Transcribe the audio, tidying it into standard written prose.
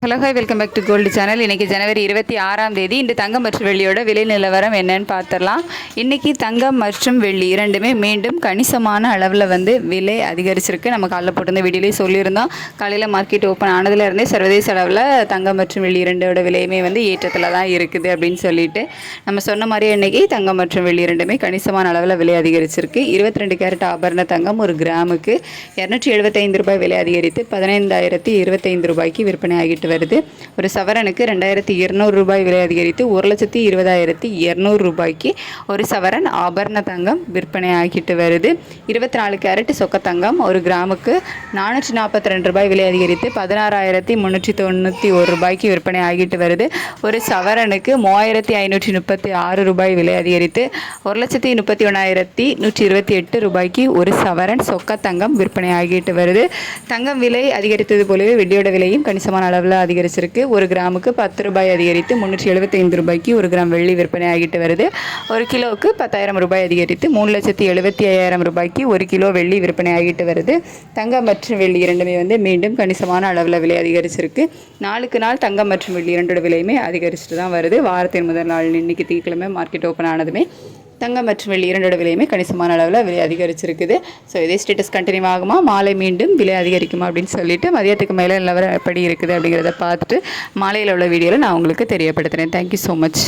Hello hi welcome back to gold channel. இன்றைக்கி ஜனவரி 26ஆம் தேதி. இன்று தங்கம் மற்றும் வெள்ளியோட விலை நிலவரம் என்னன்னு பார்த்துடலாம். இன்றைக்கி தங்கம் மற்றும் வெள்ளி இரண்டுமே மீண்டும் கணிசமான அளவில் விலை அதிகரிச்சிருக்கு. நம்ம காலையில் போட்டிருந்த வீடியோலேயே சொல்லியிருந்தோம். காலையில் மார்க்கெட் ஓப்பன் ஆனதுலேருந்தே சர்வதேச அளவில் தங்கம் மற்றும் வெள்ளி இரண்டோட விலையுமே ஏற்றத்தில் தான் இருக்குது அப்படின்னு சொல்லிட்டு நம்ம சொன்ன மாதிரியே இன்றைக்கி தங்கம் மற்றும் வெள்ளி இரண்டுமே கணிசமான அளவில் விலை அதிகரிச்சிருக்கு. 22 கேரட் ஆபரண தங்கம் ஒரு கிராமுக்கு 275 ரூபாய் விலை அதிகரித்து 15,025 ரூபாய்க்கு விற்பனை ஆகிட்டு வருது. ஒரு சவரனுக்கு 2,200 ரூபாய் விலை அதிகரித்து 1,20,200 ரூபாய்க்கு ஒரு சவரன் ஆபரண தங்கம் விற்பனை ஆகிட்டு வருது. 24 கேரட் சொக்க தங்கம் ஒரு கிராமுக்கு 442 ரூபாய் விலை அதிகரித்து 16,391 ரூபாய்க்கு விற்பனை ஆகிட்டு வருது. ஒரு சவரனுக்கு 3,536 ரூபாய் விலை அதிகரித்து 1,31,128 ரூபாய்க்கு ஒரு சவரன் சொக்க தங்கம் விற்பனை ஆகிட்டு வருது. தங்கம் விலை அதிகரித்தது போலவே வெள்ளியோட விலையும் கணிசமான அளவில் அதிகரிச்சிருக்கு. ஒரு கிராமுக்கு 10 ரூபாய் அதிகரித்து 375 ரூபாய்க்கு ஒரு கிராம் வெள்ளி விற்பனை ஆகிட்டு வருது. ஒரு கிலோவுக்கு 10,000 ரூபாய் அதிகரித்து 3,75,000 ரூபாய்க்கு ஒரு கிலோ வெள்ளி விற்பனை ஆகிட்டு வருது. தங்கம் மற்றும் வெள்ளி இரண்டுமே மீண்டும் கணிசமான அளவில் விலை அதிகரிச்சிருக்கு. நாளுக்கு நாள் தங்கம் மற்றும் வெள்ளி இரண்டோட விலையுமே அதிகரிச்சுட்டு தான் வருது. வாரத்தின் முதல் நாள் இன்னைக்கு திங்கட்கிழமை மார்க்கெட் ஓப்பன் ஆனதுமே தங்கம் மற்றும் வெள்ளி இரண்டோட விலையுமே கணிசமான அளவில் விலை அதிகரிச்சிருக்குது. ஸோ இதே ஸ்டேட்டஸ் கண்டினியூ ஆகுமா, மாலை மீண்டும் விலை அதிகரிக்குமா அப்படின்னு சொல்லிட்டு மதியத்துக்கு மேலே நிலவரம் எப்படி இருக்குது அப்படிங்கிறத பார்த்துட்டு மாலையில் உள்ள வீடியோவில் நான் உங்களுக்கு தெரியப்படுத்துகிறேன். Thank you so much.